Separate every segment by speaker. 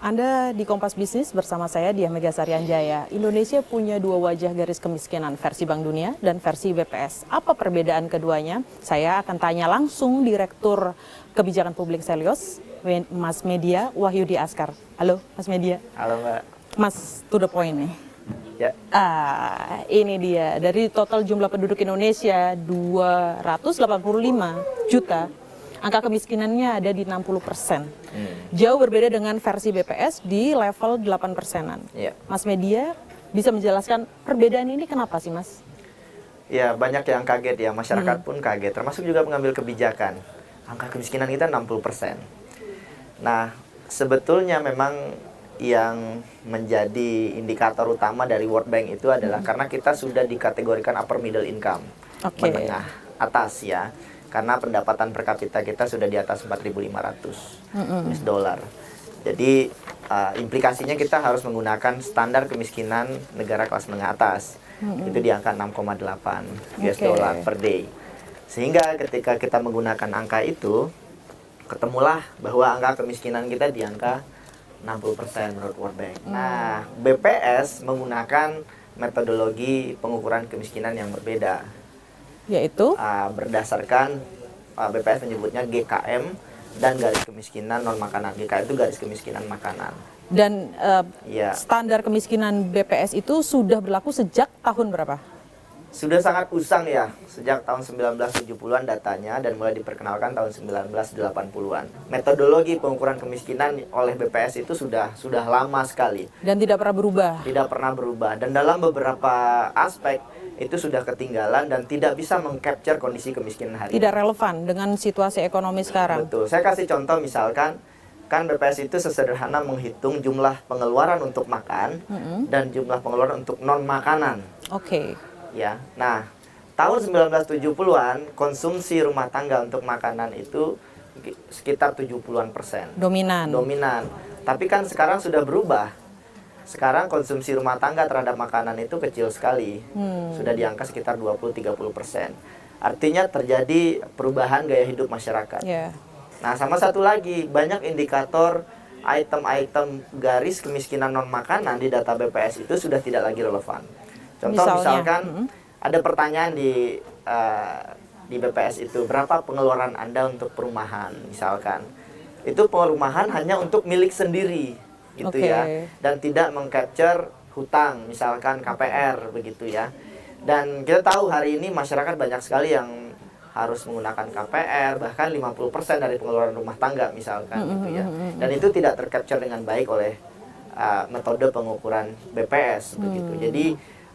Speaker 1: Anda di Kompas Bisnis bersama saya Diah Megasari Anjaya. Indonesia punya dua wajah garis kemiskinan, versi Bank Dunia dan versi BPS. Apa perbedaan keduanya? Saya akan tanya langsung Direktur Kebijakan Publik Selyos, Mas Media Wahyudi Askar. Halo Mas Media.
Speaker 2: Halo Mbak.
Speaker 1: Mas, to the point nih.
Speaker 2: Ya.
Speaker 1: Ini dia, dari total jumlah penduduk Indonesia 285 juta, angka kemiskinannya ada di 60%. Jauh berbeda dengan versi BPS di level 8%-an.
Speaker 2: Ya.
Speaker 1: Mas Media bisa menjelaskan perbedaan ini kenapa sih Mas?
Speaker 2: Ya, banyak yang kaget ya, masyarakat pun kaget, termasuk juga pengambil kebijakan. Angka kemiskinan kita 60%. Nah, sebetulnya memang yang menjadi indikator utama dari World Bank itu adalah karena kita sudah dikategorikan upper middle income, menengah atas ya. Karena pendapatan per kapita kita sudah di atas 4.500 US dollar. Jadi implikasinya kita harus menggunakan standar kemiskinan negara kelas menengah atas. Itu di angka 6,8 US dollar per day. Sehingga ketika kita menggunakan angka itu, ketemulah bahwa angka kemiskinan kita di angka 60% menurut World Bank. Nah, BPS menggunakan metodologi pengukuran kemiskinan yang berbeda.
Speaker 1: Yaitu?
Speaker 2: Berdasarkan BPS menyebutnya GKM dan garis kemiskinan non makanan. GKM itu garis kemiskinan makanan.
Speaker 1: Dan standar kemiskinan BPS itu sudah berlaku sejak tahun berapa?
Speaker 2: Sudah sangat usang ya, sejak tahun 1970-an datanya dan mulai diperkenalkan tahun 1980-an. Metodologi pengukuran kemiskinan oleh BPS itu sudah lama sekali.
Speaker 1: Dan tidak pernah berubah?
Speaker 2: Tidak pernah berubah. Dan dalam beberapa aspek itu sudah ketinggalan dan tidak bisa meng-capture kondisi kemiskinan hari ini.
Speaker 1: Tidak relevan dengan situasi ekonomi sekarang?
Speaker 2: Betul. Saya kasih contoh misalkan, kan BPS itu sesederhana menghitung jumlah pengeluaran untuk makan dan jumlah pengeluaran untuk non-makanan. Ya, nah tahun 1970-an konsumsi rumah tangga untuk makanan itu sekitar 70-an persen.
Speaker 1: Dominan.
Speaker 2: Tapi kan sekarang sudah berubah. Sekarang konsumsi rumah tangga terhadap makanan itu kecil sekali. Sudah di angka sekitar 20-30%. Artinya terjadi perubahan gaya hidup masyarakat. Nah, sama satu lagi, banyak indikator item-item garis kemiskinan non makanan di data BPS itu sudah tidak lagi relevan. Contoh misalkan ada pertanyaan di BPS itu, berapa pengeluaran Anda untuk perumahan misalkan. Itu perumahan hanya untuk milik sendiri gitu ya. Dan tidak meng-capture hutang misalkan KPR begitu ya. Dan kita tahu hari ini masyarakat banyak sekali yang harus menggunakan KPR, bahkan 50% dari pengeluaran rumah tangga misalkan gitu ya. Dan itu tidak tercapture dengan baik oleh metode pengukuran BPS begitu. Jadi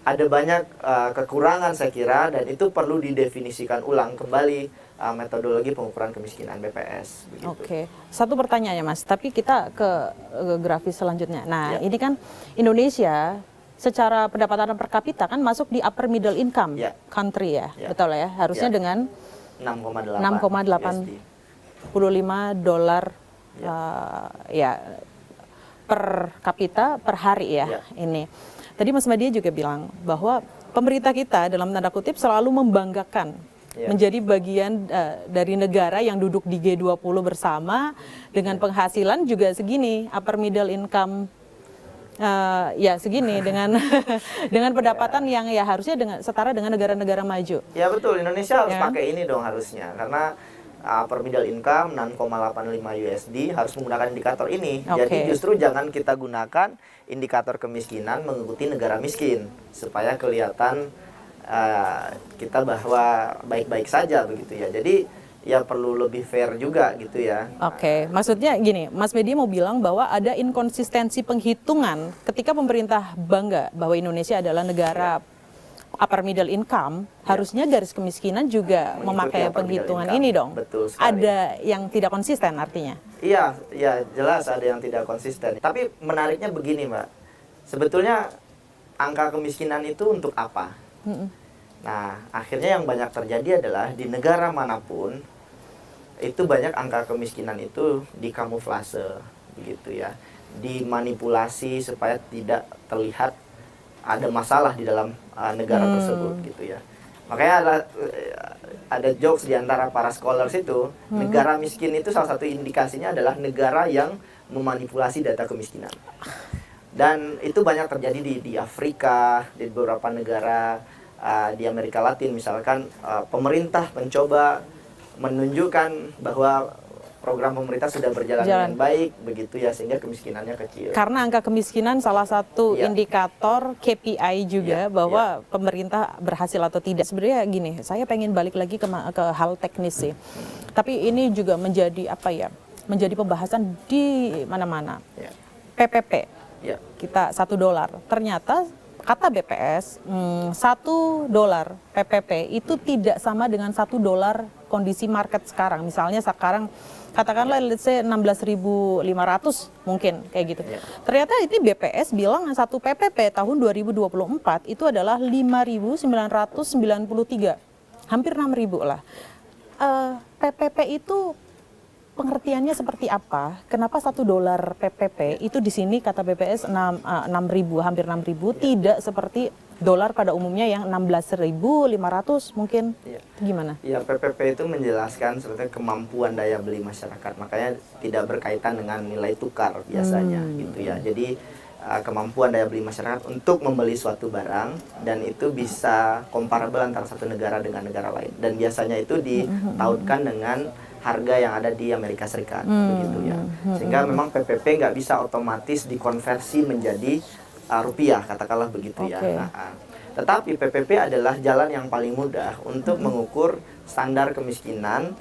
Speaker 2: ada banyak kekurangan saya kira, dan itu perlu didefinisikan ulang kembali metodologi pengukuran kemiskinan BPS. Begitu.
Speaker 1: Satu pertanyaannya Mas, tapi kita ke grafis selanjutnya. Nah, ini kan Indonesia secara pendapatan per kapita kan masuk di upper middle income country ya, betul ya? Harusnya dengan 6,85 dolar per kapita per hari ya. Ini. Tadi Mas Media juga bilang bahwa pemerintah kita dalam tanda kutip selalu membanggakan menjadi bagian dari negara yang duduk di G20 bersama dengan penghasilan juga segini, upper middle income segini dengan dengan pendapatan yang ya harusnya setara dengan negara-negara maju. Ya
Speaker 2: betul, Indonesia harus pakai ini dong harusnya, karena upper middle income 6,85 USD harus menggunakan indikator ini. Jadi justru jangan kita gunakan indikator kemiskinan mengikuti negara miskin supaya kelihatan kita bahwa baik-baik saja begitu ya. Jadi ya perlu lebih fair juga gitu ya.
Speaker 1: Maksudnya gini, Mas Media mau bilang bahwa ada inkonsistensi penghitungan ketika pemerintah bangga bahwa Indonesia adalah negara upper middle income, harusnya garis kemiskinan juga memakai penghitungan ini dong.
Speaker 2: Betul sekali.
Speaker 1: Ada yang tidak konsisten artinya?
Speaker 2: Iya, jelas ada yang tidak konsisten. Tapi menariknya begini Mbak, sebetulnya angka kemiskinan itu untuk apa? Nah, akhirnya yang banyak terjadi adalah di negara manapun, itu banyak angka kemiskinan itu dikamuflase, begitu ya. Dimanipulasi supaya tidak terlihat ada masalah di dalam negara tersebut gitu ya. Makanya ada jokes di antara para scholars itu, negara miskin itu salah satu indikasinya adalah negara yang memanipulasi data kemiskinan. Dan itu banyak terjadi di Afrika, di beberapa negara di Amerika Latin misalkan, pemerintah mencoba menunjukkan bahwa program pemerintah sudah berjalan dengan baik begitu ya, sehingga kemiskinannya kecil.
Speaker 1: Karena angka kemiskinan salah satu indikator KPI juga bahwa pemerintah berhasil atau tidak. Sebenarnya gini, saya pengen balik lagi ke hal teknis sih. Tapi ini juga menjadi menjadi pembahasan di mana-mana. PPP. Kita $1. Ternyata kata BPS, $1 PPP itu tidak sama dengan $1 kondisi market sekarang. Misalnya sekarang katakanlah let's say 16.500 mungkin kayak gitu. Ternyata ini BPS bilang satu PPP tahun 2024 itu adalah 5.993, hampir 6.000 lah. PPP itu pengertiannya seperti apa? Kenapa $1 PPP itu di sini kata BPS 6.000, hampir 6.000, tidak seperti dolar pada umumnya yang 16.500 mungkin. Gimana?
Speaker 2: Ya, PPP itu menjelaskan sebetulnya kemampuan daya beli masyarakat, makanya tidak berkaitan dengan nilai tukar biasanya gitu ya. Jadi kemampuan daya beli masyarakat untuk membeli suatu barang, dan itu bisa comparable antara satu negara dengan negara lain, dan biasanya itu ditautkan dengan harga yang ada di Amerika Serikat begitu ya. Sehingga memang PPP nggak bisa otomatis dikonversi menjadi rupiah, katakanlah begitu ya. Tetapi PPP adalah jalan yang paling mudah untuk mengukur standar kemiskinan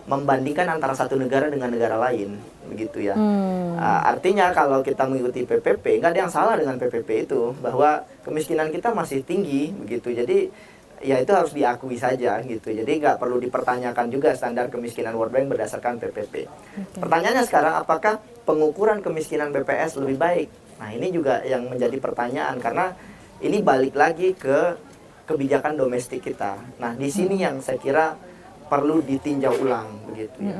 Speaker 2: membandingkan antara satu negara dengan negara lain, begitu ya. Artinya kalau kita mengikuti PPP, nggak ada yang salah dengan PPP itu, bahwa kemiskinan kita masih tinggi, begitu. Jadi ya itu harus diakui saja, gitu. Jadi nggak perlu dipertanyakan juga standar kemiskinan World Bank berdasarkan PPP. Pertanyaannya sekarang, apakah pengukuran kemiskinan BPS lebih baik? Nah, ini juga yang menjadi pertanyaan, karena ini balik lagi ke kebijakan domestik kita. Nah, di sini yang saya kira perlu ditinjau ulang begitu ya.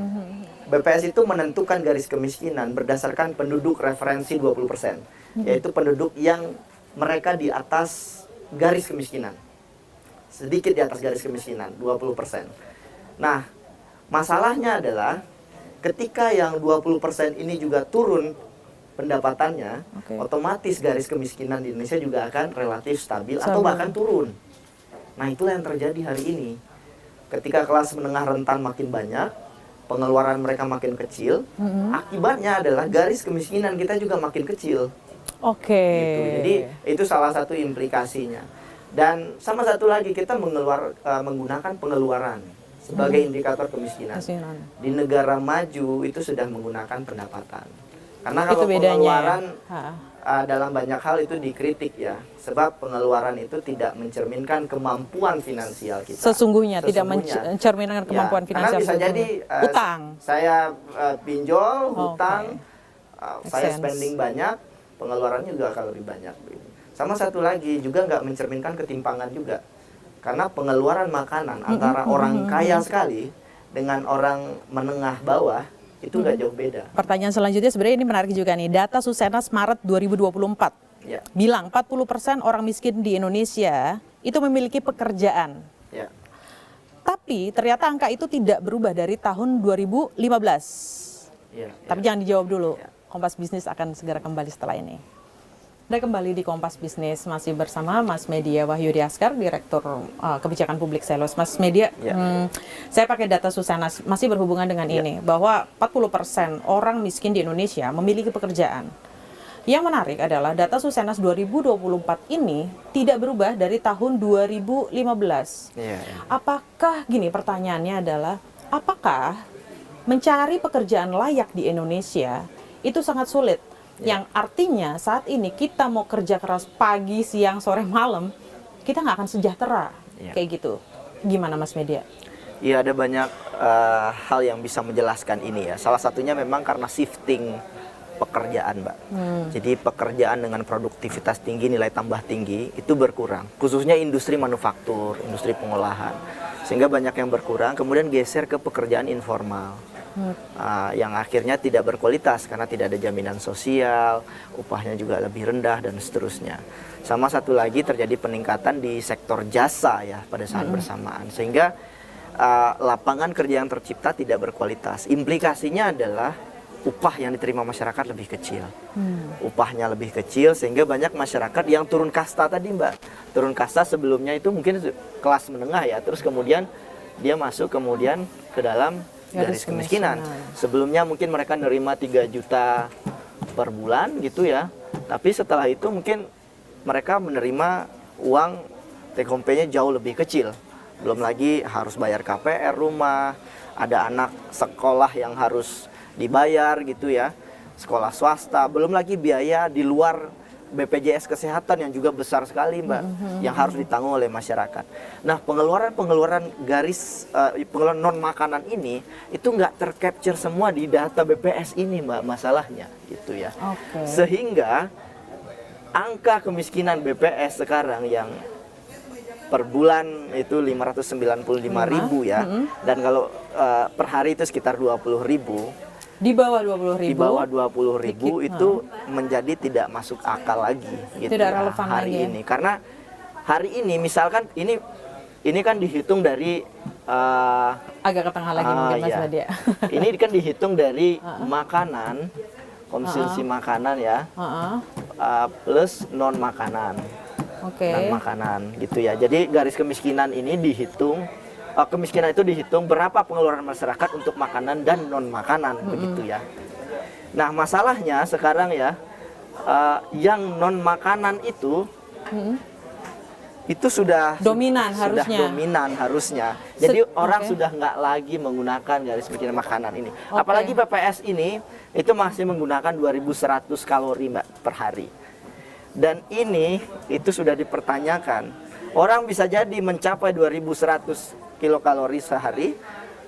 Speaker 2: BPS itu menentukan garis kemiskinan berdasarkan penduduk referensi 20%, yaitu penduduk yang mereka di atas garis kemiskinan. Sedikit di atas garis kemiskinan, 20%. Nah, masalahnya adalah ketika yang 20% ini juga turun pendapatannya, otomatis garis kemiskinan di Indonesia juga akan relatif stabil atau bahkan turun. Nah, itulah yang terjadi hari ini. Ketika kelas menengah rentan makin banyak, pengeluaran mereka makin kecil, akibatnya adalah garis kemiskinan kita juga makin kecil. Gitu. Jadi itu salah satu implikasinya. Dan sama satu lagi, kita menggunakan pengeluaran sebagai indikator kemiskinan. Di negara maju itu sudah menggunakan pendapatan. Karena kalau pengeluaran dalam banyak hal itu dikritik ya, sebab pengeluaran itu tidak mencerminkan kemampuan finansial kita.
Speaker 1: Sesungguhnya tidak mencerminkan kemampuan finansial.
Speaker 2: Karena bisa jadi
Speaker 1: utang.
Speaker 2: Saya pinjol, hutang, saya spending banyak, pengeluarannya juga akan lebih banyak. Sama satu lagi juga nggak mencerminkan ketimpangan juga, karena pengeluaran makanan antara orang kaya sekali dengan orang menengah bawah itu nggak jauh beda.
Speaker 1: Pertanyaan selanjutnya sebenarnya ini menarik juga nih. Data Susenas Maret 2024 bilang 40% orang miskin di Indonesia itu memiliki pekerjaan. Tapi ternyata angka itu tidak berubah dari tahun 2015. Tapi jangan dijawab dulu. Kompas Bisnis akan segera kembali setelah ini. Anda kembali di Kompas Bisnis, masih bersama Mas Media Wahyudi Askar, Direktur Kebijakan Publik Selos. Mas Media, saya pakai data Susenas, masih berhubungan dengan ini, bahwa 40% orang miskin di Indonesia memiliki pekerjaan. Yang menarik adalah data Susenas 2024 ini tidak berubah dari tahun 2015. Apakah, gini pertanyaannya adalah, apakah mencari pekerjaan layak di Indonesia itu sangat sulit? Yang artinya saat ini kita mau kerja keras pagi, siang, sore, malam, kita nggak akan sejahtera kayak gitu. Gimana Mas Media?
Speaker 2: Iya, ada banyak hal yang bisa menjelaskan ini ya. Salah satunya memang karena shifting pekerjaan, Mbak. Jadi pekerjaan dengan produktivitas tinggi, nilai tambah tinggi itu berkurang. Khususnya industri manufaktur, industri pengolahan. Sehingga banyak yang berkurang, kemudian geser ke pekerjaan informal. Yang akhirnya tidak berkualitas karena tidak ada jaminan sosial, upahnya juga lebih rendah dan seterusnya. Sama satu lagi terjadi peningkatan di sektor jasa ya pada saat bersamaan, sehingga lapangan kerja yang tercipta tidak berkualitas. Implikasinya adalah upah yang diterima masyarakat lebih kecil. Upahnya lebih kecil sehingga banyak masyarakat yang turun kasta tadi, Mbak. Turun kasta sebelumnya itu mungkin kelas menengah ya, terus kemudian dia masuk kemudian ke dalam garis kemiskinan. Sebelumnya mungkin mereka nerima 3 juta per bulan gitu ya. Tapi setelah itu mungkin mereka menerima uang take home pay-nya jauh lebih kecil. Belum lagi harus bayar KPR rumah, ada anak sekolah yang harus dibayar gitu ya, sekolah swasta, belum lagi biaya di luar BPJS Kesehatan yang juga besar sekali, Mbak, yang harus ditanggung oleh masyarakat. Nah, pengeluaran garis pengeluaran non makanan ini itu nggak tercapture semua di data BPS ini, Mbak, masalahnya gitu ya. Sehingga angka kemiskinan BPS sekarang yang per bulan itu 595.000 ya, dan kalau per hari itu sekitar 20.000.
Speaker 1: Di bawah 20.000.
Speaker 2: Di bawah 20.000 itu menjadi tidak masuk akal lagi gitu.
Speaker 1: Tidak relevan
Speaker 2: hari
Speaker 1: lagi.
Speaker 2: ini. Karena hari ini misalkan ini kan dihitung dari
Speaker 1: agak ke tengah lagi mungkin Mas Badia.
Speaker 2: Ini kan dihitung dari makanan, konsumsi makanan ya. Plus non makanan. Non makanan gitu ya. Jadi garis kemiskinan ini dihitung, kemiskinan itu dihitung berapa pengeluaran masyarakat untuk makanan dan non makanan begitu ya. Nah, masalahnya sekarang ya yang non makanan itu sudah
Speaker 1: dominan
Speaker 2: harusnya. Jadi orang sudah nggak lagi menggunakan garis kemiskinan makanan ini. Apalagi BPS ini itu masih menggunakan 2.100 kalori, Mbak, per hari. Dan ini itu sudah dipertanyakan. Orang bisa jadi mencapai 2.100 kilokalori sehari,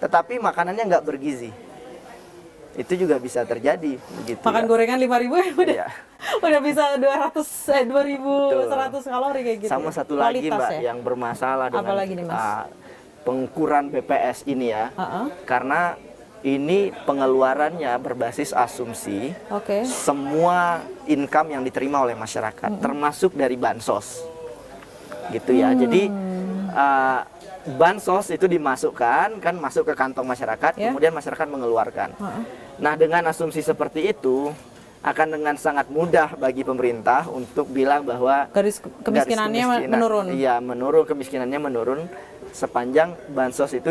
Speaker 2: tetapi makanannya nggak bergizi. Itu juga bisa terjadi begitu.
Speaker 1: Makan gorengan 5.000 udah bisa 2.100 kalori kayak gitu.
Speaker 2: Sama satu lagi, Mbak, yang bermasalah dengan pengukuran BPS ini ya. Karena ini pengeluarannya berbasis asumsi semua income yang diterima oleh masyarakat, termasuk dari bansos. Gitu ya. Jadi bansos itu dimasukkan, kan masuk ke kantong masyarakat, kemudian masyarakat mengeluarkan. Nah, dengan asumsi seperti itu akan dengan sangat mudah bagi pemerintah untuk bilang bahwa
Speaker 1: garis kemiskinannya menurun.
Speaker 2: Iya, kemiskinannya menurun sepanjang bansos itu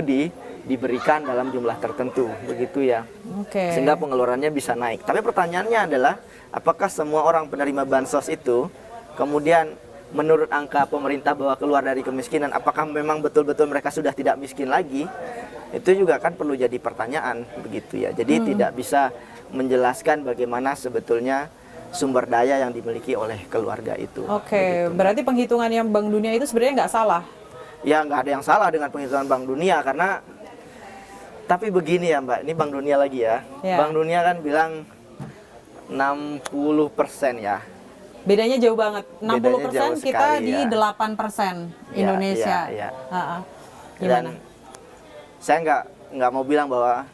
Speaker 2: diberikan dalam jumlah tertentu, begitu ya. Sehingga pengeluarannya bisa naik. Tapi pertanyaannya adalah, apakah semua orang penerima bansos itu kemudian menurut angka pemerintah bahwa keluar dari kemiskinan, apakah memang betul-betul mereka sudah tidak miskin lagi? Itu juga kan perlu jadi pertanyaan begitu ya. Jadi tidak bisa menjelaskan bagaimana sebetulnya sumber daya yang dimiliki oleh keluarga itu.
Speaker 1: Begitu, berarti penghitungannya Bank Dunia itu sebenarnya nggak salah?
Speaker 2: Ya, nggak ada yang salah dengan penghitungan Bank Dunia, karena tapi begini ya, Mbak, ini Bank Dunia lagi ya. Bank Dunia kan bilang 60% ya.
Speaker 1: Bedanya jauh banget. 60% kita di 8% Indonesia.
Speaker 2: Dan
Speaker 1: Gimana?
Speaker 2: saya nggak mau bilang bahwa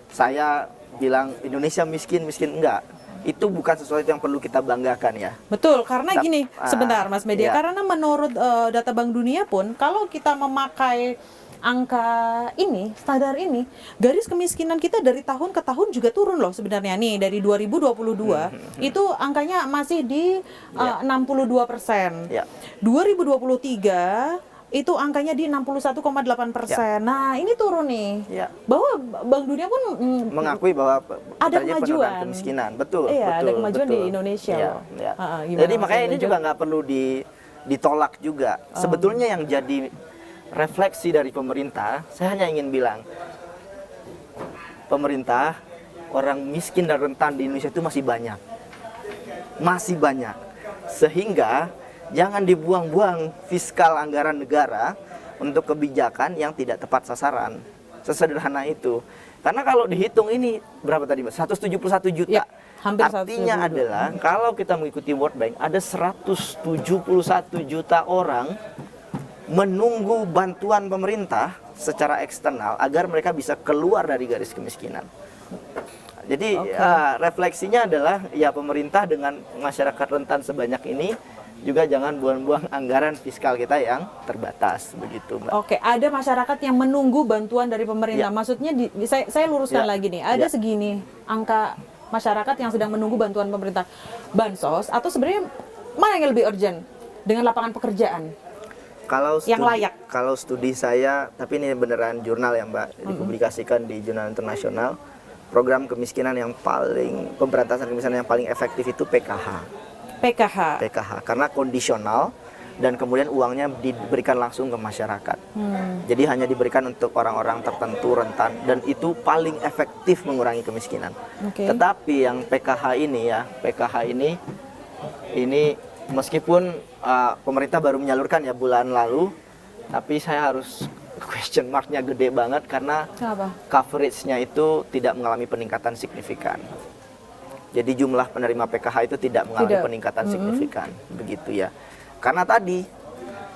Speaker 2: saya bilang Indonesia miskin enggak. Itu bukan sesuatu yang perlu kita banggakan ya.
Speaker 1: Betul, karena gini, sebentar Mas Media, karena menurut data Bank Dunia pun, kalau kita memakai angka ini, standar ini, garis kemiskinan kita dari tahun ke tahun juga turun loh sebenarnya nih. Dari 2022 itu angkanya masih di 62%. 2023 itu angkanya di 61,8%. Nah, ini turun nih. Bahwa Bank Dunia pun
Speaker 2: mengakui bahwa
Speaker 1: ada kemajuan
Speaker 2: kemiskinan. Betul,
Speaker 1: ada kemajuan di Indonesia.
Speaker 2: Jadi makanya ini juga nggak perlu ditolak juga. Sebetulnya yang jadi refleksi dari pemerintah, saya hanya ingin bilang, pemerintah, orang miskin dan rentan di Indonesia itu masih banyak. Sehingga jangan dibuang-buang fiskal anggaran negara untuk kebijakan yang tidak tepat sasaran. Sesederhana itu. Karena kalau dihitung ini berapa tadi, Mbak? 171 juta. Artinya adalah kalau kita mengikuti World Bank, ada 171 juta orang menunggu bantuan pemerintah secara eksternal agar mereka bisa keluar dari garis kemiskinan. Jadi refleksinya adalah ya pemerintah dengan masyarakat rentan sebanyak ini juga jangan buang-buang anggaran fiskal kita yang terbatas begitu, Mbak.
Speaker 1: Ada masyarakat yang menunggu bantuan dari pemerintah. Maksudnya saya luruskan lagi nih. Ada segini angka masyarakat yang sedang menunggu bantuan pemerintah bansos, atau sebenarnya mana yang lebih urgent dengan lapangan pekerjaan yang layak?
Speaker 2: Kalau studi saya, tapi ini beneran jurnal ya Mbak, dipublikasikan di jurnal internasional, program kemiskinan yang paling, pemberantasan kemiskinan yang paling efektif itu PKH, karena kondisional dan kemudian uangnya diberikan langsung ke masyarakat. Jadi hanya diberikan untuk orang-orang tertentu rentan, dan itu paling efektif mengurangi kemiskinan. Tetapi yang PKH ini meskipun pemerintah baru menyalurkan ya bulan lalu, tapi saya harus question mark-nya gede banget karena coverage-nya itu tidak mengalami peningkatan signifikan. Jadi jumlah penerima PKH itu tidak mengalami peningkatan signifikan, begitu ya. Karena tadi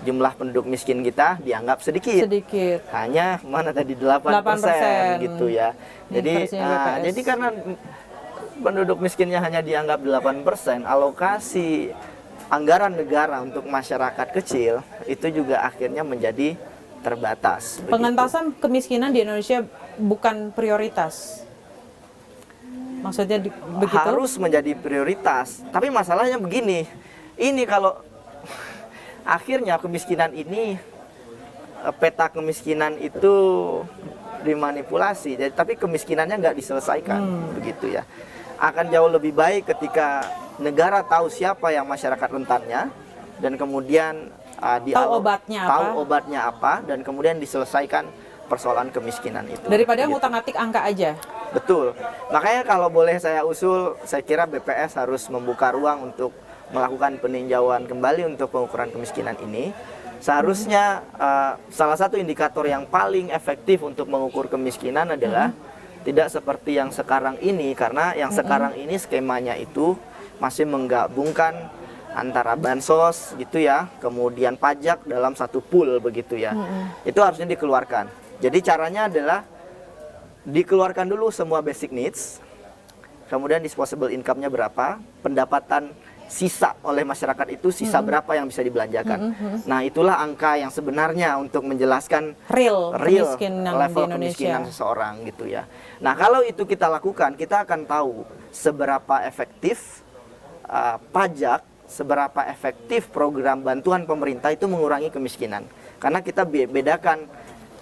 Speaker 2: jumlah penduduk miskin kita dianggap sedikit. Hanya mana tadi 8% gitu ya. Jadi karena penduduk miskinnya hanya dianggap 8%, alokasi anggaran negara untuk masyarakat kecil itu juga akhirnya menjadi terbatas.
Speaker 1: Pengentasan kemiskinan di Indonesia bukan prioritas. Maksudnya begitu?
Speaker 2: Harus menjadi prioritas. Tapi masalahnya begini, ini kalau akhirnya kemiskinan ini, peta kemiskinan itu dimanipulasi, tapi kemiskinannya nggak diselesaikan, begitu ya. Akan jauh lebih baik ketika negara tahu siapa yang masyarakat rentannya, dan kemudian
Speaker 1: tahu obatnya
Speaker 2: apa, dan kemudian diselesaikan persoalan kemiskinan itu.
Speaker 1: Daripada ngutang-atik angka aja.
Speaker 2: Betul. Makanya kalau boleh saya usul, saya kira BPS harus membuka ruang untuk melakukan peninjauan kembali untuk pengukuran kemiskinan ini. Seharusnya salah satu indikator yang paling efektif untuk mengukur kemiskinan adalah tidak seperti yang sekarang ini, karena yang sekarang ini skemanya itu masih menggabungkan antara bansos gitu ya, kemudian pajak dalam satu pool begitu ya. Itu harusnya dikeluarkan. Jadi caranya adalah dikeluarkan dulu semua basic needs, kemudian disposable income-nya berapa, pendapatan sisa oleh masyarakat itu sisa berapa yang bisa dibelanjakan. Nah, itulah angka yang sebenarnya untuk menjelaskan real level kemiskinan seseorang gitu ya. Nah, kalau itu kita lakukan, kita akan tahu seberapa efektif pajak, seberapa efektif program bantuan pemerintah itu mengurangi kemiskinan. Karena kita bedakan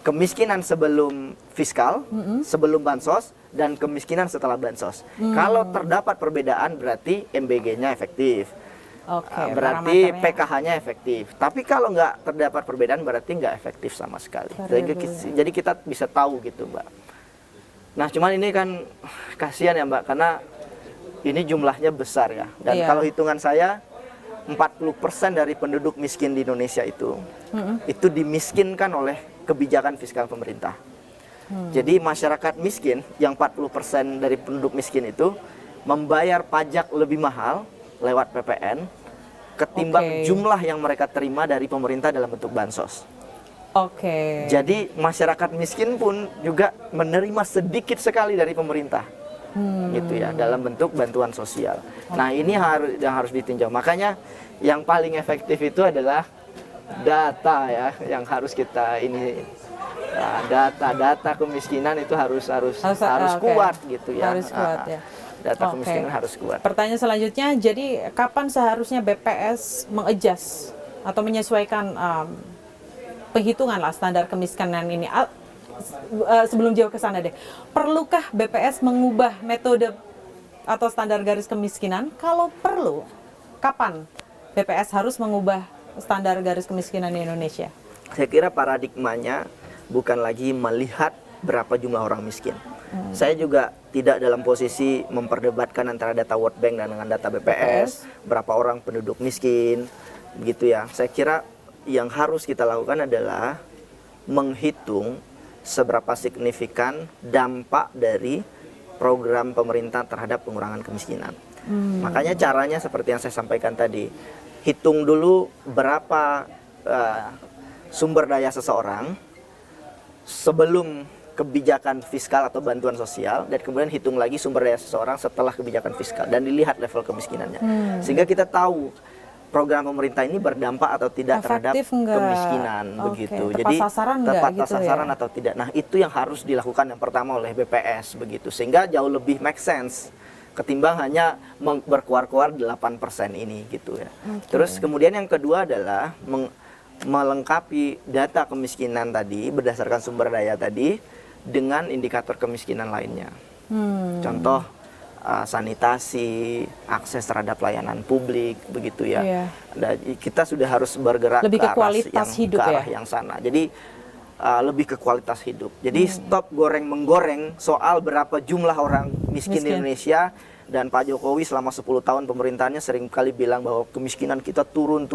Speaker 2: kemiskinan sebelum fiskal, sebelum bansos, dan kemiskinan setelah bansos. Kalau terdapat perbedaan berarti MBG-nya efektif. Berarti PKH-nya efektif. Tapi kalau nggak terdapat perbedaan berarti nggak efektif sama sekali. Jadi kita bisa tahu gitu, Mbak. Nah, cuman ini kan kasihan ya, Mbak, karena ini jumlahnya besar ya. Dan kalau hitungan saya 40% dari penduduk miskin di Indonesia itu dimiskinkan oleh kebijakan fiskal pemerintah. Jadi masyarakat miskin yang 40% dari penduduk miskin itu membayar pajak lebih mahal lewat PPN ketimbang jumlah yang mereka terima dari pemerintah dalam bentuk bansos. Jadi masyarakat miskin pun juga menerima sedikit sekali dari pemerintah, gitu ya, dalam bentuk bantuan sosial. Nah, ini yang harus ditinjau. Makanya yang paling efektif itu adalah data ya, yang harus kita ini. Nah, data kemiskinan itu harus kuat gitu ya.
Speaker 1: Harus kuat ya.
Speaker 2: Data kemiskinan harus kuat.
Speaker 1: Pertanyaan selanjutnya, jadi kapan seharusnya BPS mengadjust atau menyesuaikan penghitungan lah standar kemiskinan ini? Sebelum jauh ke sana deh, perlukah BPS mengubah metode atau standar garis kemiskinan? Kalau perlu, kapan BPS harus mengubah standar garis kemiskinan di Indonesia?
Speaker 2: Saya kira paradigmanya bukan lagi melihat berapa jumlah orang miskin. Saya juga tidak dalam posisi memperdebatkan antara data World Bank dan dengan data BPS, berapa orang penduduk miskin, begitu ya. Saya kira yang harus kita lakukan adalah menghitung seberapa signifikan dampak dari program pemerintah terhadap pengurangan kemiskinan. Makanya caranya seperti yang saya sampaikan tadi, hitung dulu berapa sumber daya seseorang sebelum kebijakan fiskal atau bantuan sosial, dan kemudian hitung lagi sumber daya seseorang setelah kebijakan fiskal dan dilihat level kemiskinannya. Sehingga kita tahu program pemerintah ini berdampak atau tidak
Speaker 1: efektif
Speaker 2: terhadap kemiskinan, begitu. Jadi tepat sasaran atau tidak. Nah, itu yang harus dilakukan yang pertama oleh BPS begitu. Sehingga jauh lebih make sense ketimbang hanya berkuar-kuar 8% ini gitu ya. Terus kemudian yang kedua adalah melengkapi data kemiskinan tadi berdasarkan sumber daya tadi dengan indikator kemiskinan lainnya. Contoh sanitasi, akses terhadap layanan publik begitu ya.
Speaker 1: Iya.
Speaker 2: Dan kita sudah harus bergerak
Speaker 1: Lebih ke
Speaker 2: arah
Speaker 1: kualitas hidup
Speaker 2: ke arah
Speaker 1: ya?
Speaker 2: yang sana. Jadi lebih ke kualitas hidup. Jadi stop goreng-menggoreng soal berapa jumlah orang miskin di Indonesia. Dan Pak Jokowi selama 10 tahun pemerintahannya sering kali bilang bahwa kemiskinan kita turun.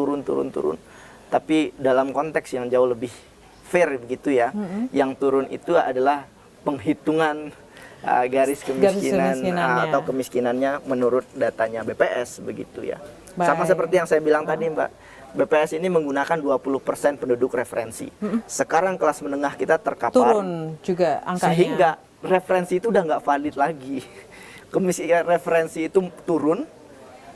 Speaker 2: Tapi dalam konteks yang jauh lebih fair begitu ya, yang turun itu adalah penghitungan garis kemiskinan atau kemiskinannya menurut datanya BPS begitu ya. Sama seperti yang saya bilang tadi Mbak, BPS ini menggunakan 20% penduduk referensi. Sekarang kelas menengah kita terkapar.
Speaker 1: Turun juga angkanya.
Speaker 2: Sehingga referensi itu udah nggak valid lagi. Kemiskinan referensi itu turun,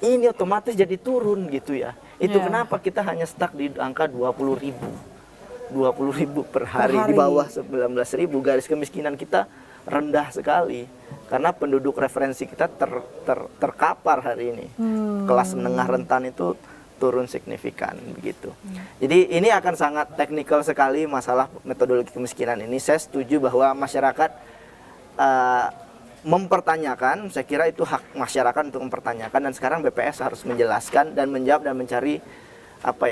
Speaker 2: ini otomatis jadi turun gitu ya. Itu kenapa kita hanya stuck di angka 20.000 per hari, di bawah 19.000. Garis kemiskinan kita rendah sekali karena penduduk referensi kita terkapar hari ini. Kelas menengah rentan itu turun signifikan begitu. Jadi ini akan sangat teknikal sekali masalah metodologi kemiskinan ini. Saya setuju bahwa masyarakat mempertanyakan, saya kira itu hak masyarakat untuk mempertanyakan, dan sekarang BPS harus menjelaskan dan menjawab dan mencari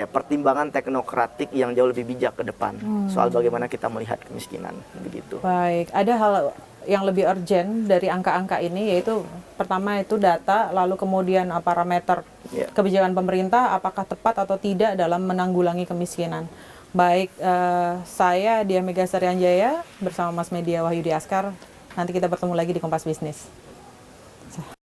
Speaker 2: pertimbangan teknokratik yang jauh lebih bijak ke depan soal bagaimana kita melihat kemiskinan begitu.
Speaker 1: Baik, ada hal yang lebih urgent dari angka-angka ini, yaitu pertama itu data, lalu kemudian parameter kebijakan pemerintah apakah tepat atau tidak dalam menanggulangi kemiskinan. Baik, saya Dia Megastari Anjaya bersama Mas Media Wahyudi Askar. Nanti kita bertemu lagi di Kompas Bisnis.